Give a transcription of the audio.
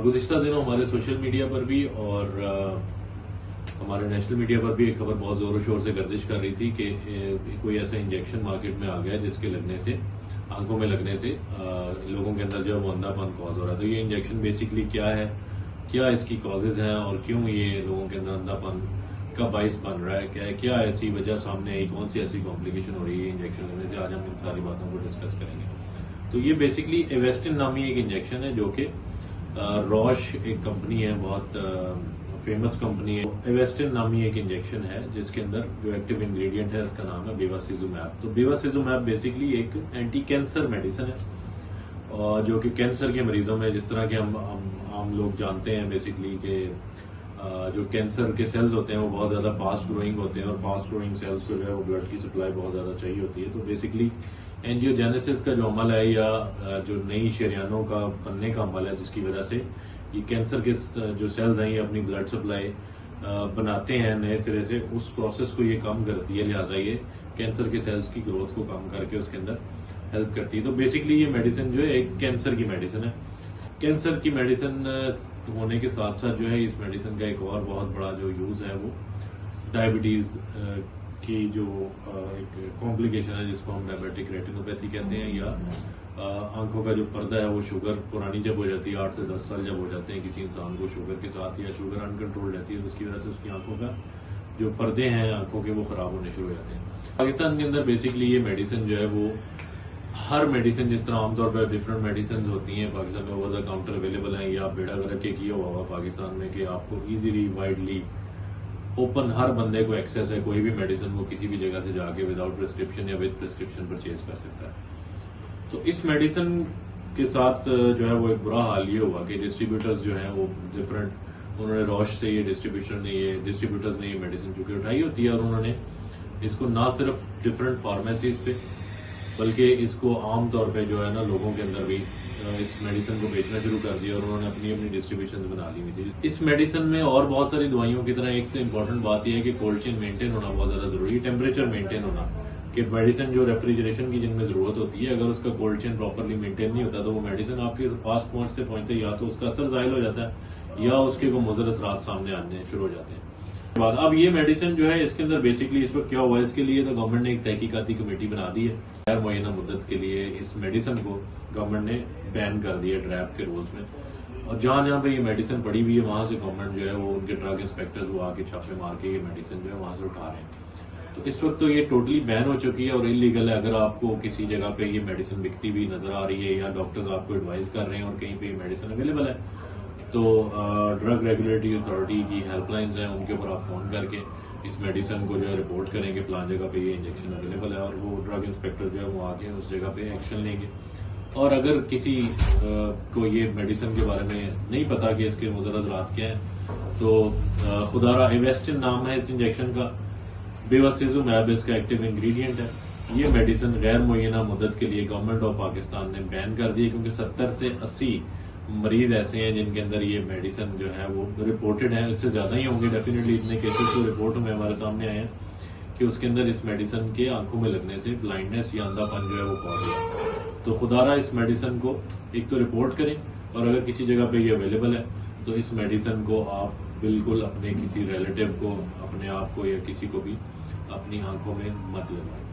गुज़िश्ता दिनों हमारे social media पर भी और हमारे नेशनल मीडिया पर भी एक खबर बहुत जोरों शोर से गर्दिश कर रही थी कि कोई ऐसा इंजेक्शन मार्केट में आ गया जिसके लगने से आंखों में लगने से लोगों के अंदर जो है वो अंधापन कॉज हो रहा है। तो ये इंजेक्शन बेसिकली क्या है, क्या इसकी कॉजेज हैं और क्यों ये लोगों के अंदर अंधापन का बाइस बन रहा है, क्या ऐसी वजह सामने आई, कौन सी ऐसी कॉम्प्लिकेशन हो रही है इंजेक्शन लेने से, आज हम इन सारी बातों को डिस्कस करेंगे। तो ये बेसिकली एवेस्टिन नामी एक इंजेक्शन है जो कि रॉश एक कंपनी है, बहुत फेमस कंपनी है। एवेस्टिन नामी एक इंजेक्शन है जिसके अंदर जो एक्टिव इंग्रेडिएंट है उसका नाम है बेवासिजुमैब। तो बेवासिजुमैब बेसिकली एक एंटी कैंसर मेडिसिन है और जो कि कैंसर के मरीजों में, जिस तरह के हम लोग जानते हैं बेसिकली कि जो कैंसर के सेल्स होते हैं वो बहुत ज्यादा फास्ट ग्रोइंग होते हैं और फास्ट ग्रोइंग सेल्स को जो है वो ब्लड की सप्लाई बहुत ज्यादा चाहिए होती है। तो बेसिकली एंजियोजेनेसिस का जो अमल है या जो नई शरीयानों का बनने का अमल है जिसकी वजह से ये कैंसर के जो सेल्स हैं ये अपनी ब्लड सप्लाई बनाते हैं नए सिरे से, उस प्रोसेस को ये कम करती है, लिहाजा ये कैंसर के सेल्स की ग्रोथ को कम करके उसके अंदर हेल्प करती है। तो बेसिकली ये मेडिसिन जो है एक कैंसर की मेडिसिन है। कैंसर की मेडिसिन होने के साथ साथ जो है इस मेडिसिन का एक और बहुत बड़ा जो यूज है वो डायबिटीज की जो एक कॉम्प्लिकेशन है जिसको हम डायबिटिक रेटिनोपैथी कहते हैं, या आंखों का जो पर्दा है वो शुगर पुरानी जब हो जाती है, 8 से 10 साल जब हो जाते हैं किसी इंसान को शुगर के साथ, या शुगर अनकंट्रोल रहती है तो उसकी वजह से उसकी आंखों का जो पर्दे हैं आंखों के वो खराब होने शुरू हो जाते हैं। पाकिस्तान के अंदर बेसिकली ये मेडिसिन जो है वो हर मेडिसिन, जिस तरह आमतौर पर डिफरेंट मेडिसिन होती हैं पाकिस्तान में ओवर द काउंटर अवेलेबल है या बेड़ा गर्क के किया हुआ पाकिस्तान में कि आपको इजीली वाइडली ओपन हर बंदे को एक्सेस है, कोई भी मेडिसिन वो किसी भी जगह से जाके विदाउट प्रिस्क्रिप्शन या विद प्रिस्क्रिप्शन परचेज कर सकता है। तो इस मेडिसिन के साथ जो है वो एक बुरा हाल ये हुआ कि डिस्ट्रीब्यूटर्स जो हैं वो डिफरेंट, उन्होंने रॉश से ये डिस्ट्रीब्यूटर्स ने ये मेडिसिन चूंकि उठाई होती है और उन्होंने इसको ना सिर्फ डिफरेंट फार्मेसीज पे बल्कि इसको आम तौर पे जो है ना लोगों के अंदर भी इस मेडिसिन को बेचना शुरू कर दिया और उन्होंने अपनी अपनी डिस्ट्रीब्यूशन बना ली हुई थी। इस मेडिसिन में और बहुत सारी दवाइयों की तरह एक तो इम्पोर्टेंट बात यह है कि कोल्ड चेन मेंटेन होना बहुत ज्यादा जरूरी है, टेम्परेचर मेंटेन होना, कि मेडिसिन जो रेफ्रिजरेशन की जिनमें जरूरत होती है अगर उसका कोल्ड चेन प्रॉपरली मेंटेन नहीं होता तो वो मेडिसिन आपके पास पहुंचते पहुंचते या तो उसका असर जाहिल हो जाता है या उसके को मुज़र असरात सामने आने शुरू हो जाते हैं। अब ये मेडिसिन जो है इसके अंदर बेसिकली इस वक्त क्या हुआ, इसके लिए तो गवर्नमेंट ने एक तहकीकाती कमेटी बना दी है। गैर मुअय्यना मुद्दत के लिए इस मेडिसिन को गवर्नमेंट ने बैन कर दिया ड्रैप के रूल्स में, और जहां जहां पे ये मेडिसिन पड़ी हुई है वहां से गवर्नमेंट जो है वो उनके ड्रग इंस्पेक्टर्स वो आके छापे मार के ये मेडिसिन जो है वहां से उठा रहे हैं। तो इस वक्त तो ये टोटली बैन हो चुकी है और इलीगल है। अगर आपको किसी जगह पे ये मेडिसिन बिकती हुई नजर आ रही है या डॉक्टर्स आपको एडवाइस कर रहे हैं और कहीं पे ये मेडिसिन अवेलेबल है तो ड्रग रेगुलेटरी अथॉरिटी की हेल्पलाइंस हैं, उनके ऊपर आप फोन करके इस मेडिसिन को जो है रिपोर्ट करेंगे फलां जगह पे ये इंजेक्शन अवेलेबल है और वो ड्रग इंस्पेक्टर जो है वो आके उस जगह पे एक्शन लेंगे। और अगर किसी को ये मेडिसिन के बारे में नहीं पता कि इसके मुज़र असरात क्या है तो खुदारा एवेस्टिन नाम है इस इंजेक्शन का, बेवासिजुमैब इसका एक्टिव इंग्रेडिएंट है। ये मेडिसिन गैर मुअय्यना मुद्दत के लिए गवर्नमेंट ऑफ पाकिस्तान ने बैन कर दी है क्योंकि 70 से 80 मरीज ऐसे हैं जिनके अंदर ये मेडिसिन जो है वो रिपोर्टेड है, इससे ज्यादा ही होंगे डेफिनेटली, इतने केसेस तो रिपोर्ट में हमारे सामने आए हैं कि उसके अंदर इस मेडिसिन के आंखों में लगने से ब्लाइंडनेस या अंधापन जो है वो कॉज हुआ। तो खुदारा इस मेडिसिन को एक तो रिपोर्ट करें और अगर किसी जगह पे ये अवेलेबल है तो इस मेडिसिन को आप बिल्कुल अपने किसी रिलेटिव को, अपने आप को या किसी को भी अपनी आंखों में मत लगवाएं।